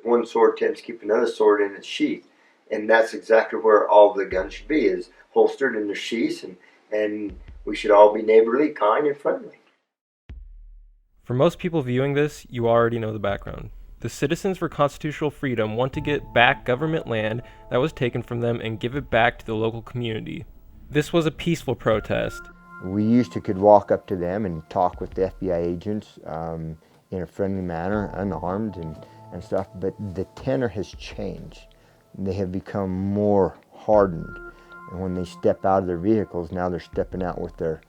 one sword tends to keep another sword in its sheath. And that's exactly where all the guns should be, is holstered in their sheaths, and we should all be neighborly, kind, and friendly. For most people viewing this, you already know the background. The Citizens for Constitutional Freedom want to get back government land that was taken from them and give it back to the local community. This was a peaceful protest. We used to could walk up to them and talk with the FBI agents in a friendly manner, unarmed and stuff, but the tenor has changed. They have become more hardened, and when they step out of their vehicles, now they're stepping out with their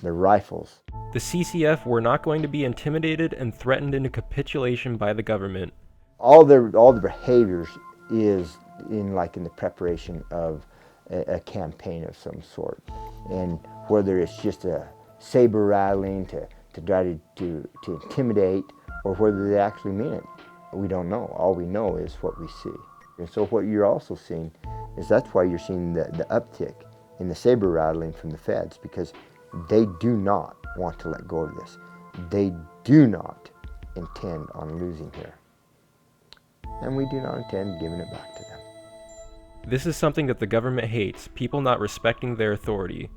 rifles. The CCF were not going to be intimidated and threatened into capitulation by the government. All the behaviors is in the preparation of a campaign of some sort, and whether it's just a saber rattling to try to intimidate, or whether they actually mean it, we don't know. All we know is what we see. And so what you're also seeing is that's why you're seeing the uptick in the saber rattling from the feds, because they do not want to let go of this. They do not intend on losing here. And we do not intend giving it back to them. This is something that the government hates, people not respecting their authority.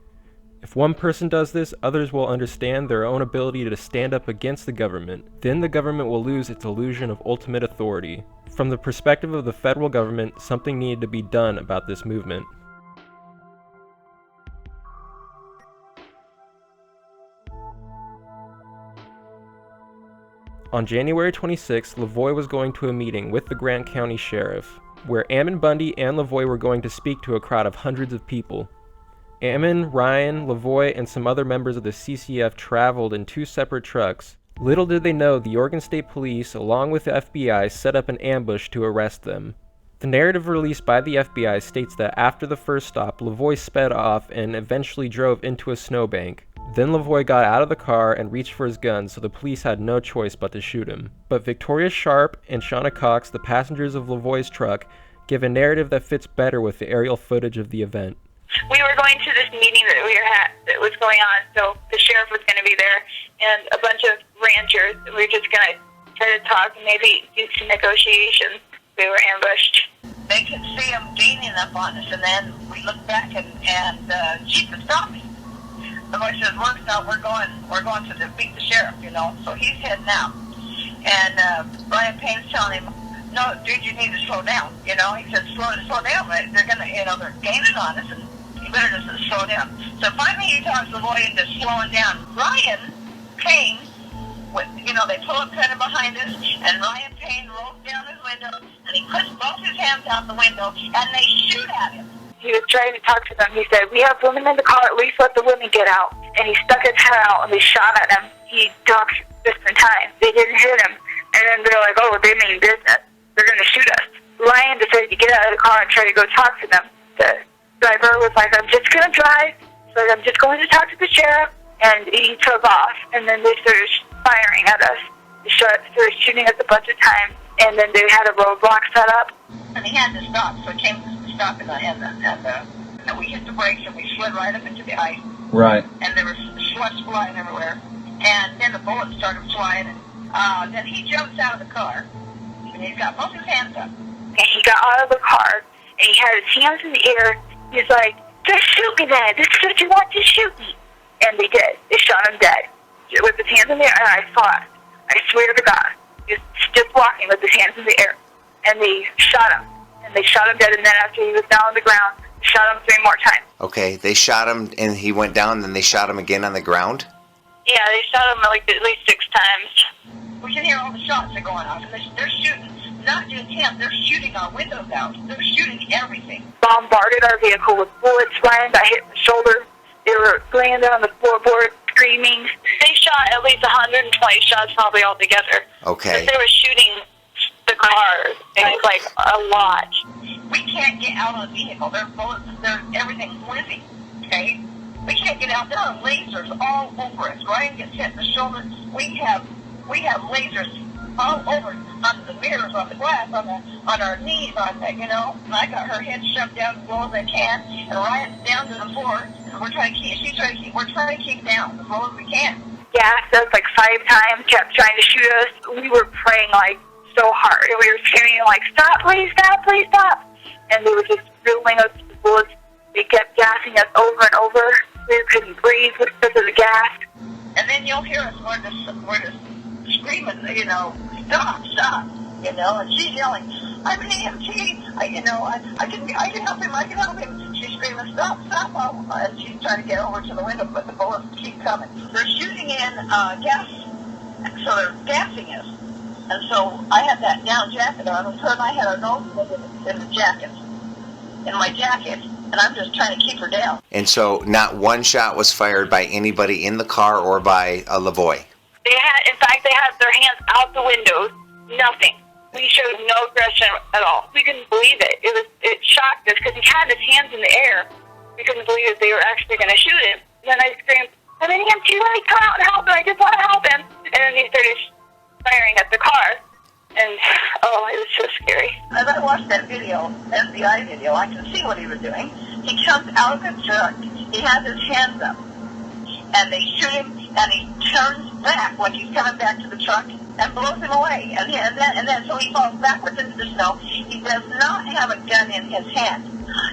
If one person does this, others will understand their own ability to stand up against the government. Then the government will lose its illusion of ultimate authority. From the perspective of the federal government, something needed to be done about this movement. On January 26th, Lavoie was going to a meeting with the Grant County Sheriff, where Ammon Bundy and Lavoie were going to speak to a crowd of hundreds of people. Ammon, Ryan, Lavoie, and some other members of the CCF traveled in 2 separate trucks. Little did they know the Oregon State Police, along with the FBI, set up an ambush to arrest them. The narrative released by the FBI states that after the first stop, Lavoie sped off and eventually drove into a snowbank. Then Lavoie got out of the car and reached for his gun, so the police had no choice but to shoot him. But Victoria Sharp and Shauna Cox, the passengers of Lavoie's truck, give a narrative that fits better with the aerial footage of the event. We were going to this meeting that was going on, so the sheriff was going to be there, and a bunch of ranchers. We were just going to try to talk and maybe do some negotiations. We were ambushed. They could see him gaining up on us, and then we looked back and Jeep was stopping. The boy says, we're going to defeat the sheriff, so he's heading out. And Brian Payne's telling him, no, dude, you need to slow down, He said, slow down, they're going to, they're gaining on us, and you better just slow down. So finally he talks the boy into slowing down. Ryan Payne, they pull up kind of behind us, and Ryan Payne rolls down his window, and he puts both his hands out the window, and they shoot at him. He was trying to talk to them. He said, we have women in the car, at least let the women get out. And he stuck his head out, and they shot at him. He ducked just in time. They didn't hit him. And then they're like, oh, they mean business. They're going to shoot us. Ryan decided to get out of the car and try to go talk to them. The driver was like, I'm just going to drive. So I'm just going to talk to the sheriff. And he took off. And then they started firing at us. They started shooting us a bunch of times. And then they had a roadblock set up. And he had to stop, so it came to stop, and we hit the brakes, and we slid right up into the ice. Right. And there was slush flying everywhere. And then the bullets started flying, and then he jumps out of the car, and he's got both his hands up. And he got out of the car, and he had his hands in the air. He's like, just shoot me then. This is what you want, to shoot me. And they did. They shot him dead. With his hands in the air, and I saw it. I swear to God. He was just walking with his hands in the air. And they shot him. And they shot him dead, and then after he was down on the ground, they shot him 3 more times. Okay, they shot him, and he went down, then they shot him again on the ground? Yeah, they shot him at least 6 times. We can hear all the shots that are going off. They're shooting, not just him, they're shooting our windows out. They're shooting everything. Bombarded our vehicle with bullets. Ryan got hit in the shoulder. They were laying there on the floorboard, screaming. They shot at least 120 shots probably altogether. Okay. They were shooting the cars. It was like a lot. We can't get out of the vehicle. There are bullets, everything's whizzing, okay? We can't get out. There are lasers all over us. Ryan gets hit in the shoulder. We have lasers all over on the mirrors, on the glass, on our knees, and I got her head shoved down as low as I can, and Ryan's down to the floor, and we're trying to keep down as low as we can. Gassed us 5 times, kept trying to shoot us. We were praying so hard. And we were screaming like, stop, please stop, please stop. And they were just drilling us with the bullets. They kept gassing us over and over. We couldn't breathe because of the gas. And then you'll hear us, we're just screaming, you know, stop, stop, you know, and she's yelling, I'm an EMT, I can help him, She's screaming, stop, and she's trying to get over to the window, but the bullets keep coming. They're shooting in gas, so they're gassing us. And so I had that down jacket on, and her and I had our noses in the jacket, in my jacket, and I'm just trying to keep her down. And so not one shot was fired by anybody in the car or by Lavoie. In fact, they had their hands out the windows, nothing. We showed no aggression at all. We couldn't believe it. It shocked us because he had his hands in the air. We couldn't believe that they were actually going to shoot him. And then I screamed, I'm an EMT, let me come out and help him. I just want to help him. And then they started firing at the car. And, it was so scary. As I watched that video, FBI video, I can see what he was doing. He comes out of the truck, he has his hands up, and they shoot him, and he turns back like he's coming back to the truck and blows him away. And then so he falls backwards into the snow. He does not have a gun in his hand.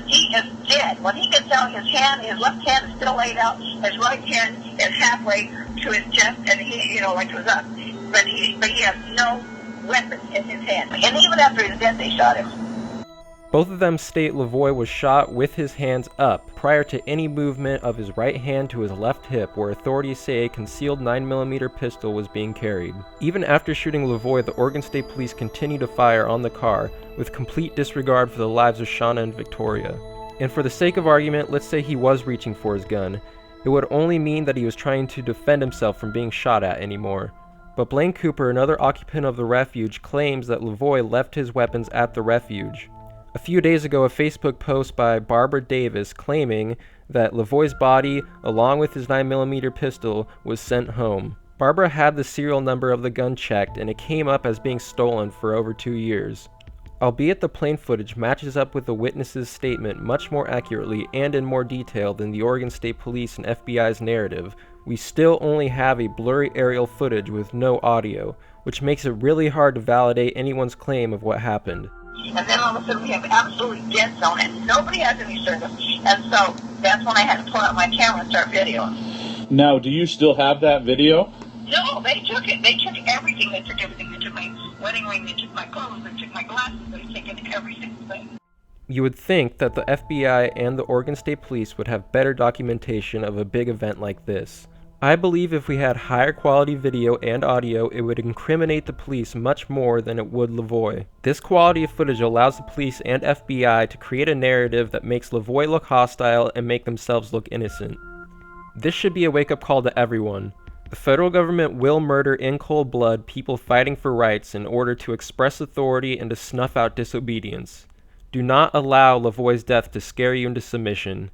He is dead. When he gets out, his left hand is still laid out, his right hand is halfway to his chest, and he, like it was up. But he has no weapon in his hand. And even after he's dead, they shot him. Both of them state Lavoie was shot with his hands up prior to any movement of his right hand to his left hip, where authorities say a concealed 9mm pistol was being carried. Even after shooting Lavoie, the Oregon State Police continued to fire on the car with complete disregard for the lives of Shauna and Victoria. And for the sake of argument, let's say he was reaching for his gun. It would only mean that he was trying to defend himself from being shot at anymore. But Blaine Cooper, another occupant of the refuge, claims that Lavoie left his weapons at the refuge. A few days ago, a Facebook post by Barbara Davis claiming that Lavoie's body, along with his 9mm pistol, was sent home. Barbara had the serial number of the gun checked, and it came up as being stolen for over 2 years. Albeit the plane footage matches up with the witness's statement much more accurately and in more detail than the Oregon State Police and FBI's narrative, we still only have a blurry aerial footage with no audio, which makes it really hard to validate anyone's claim of what happened. And then all of a sudden we have absolutely dead zone, and nobody has any service. And so that's when I had to pull out my camera and start videoing. Now, do you still have that video? No, they took it. They took everything. They took everything. They took my wedding ring. They took my clothes. They took my glasses. They've taken every single thing. You would think that the FBI and the Oregon State Police would have better documentation of a big event like this. I believe if we had higher quality video and audio, it would incriminate the police much more than it would Lavoie. This quality of footage allows the police and FBI to create a narrative that makes Lavoie look hostile and make themselves look innocent. This should be a wake-up call to everyone. The federal government will murder in cold blood people fighting for rights in order to express authority and to snuff out disobedience. Do not allow Lavoie's death to scare you into submission.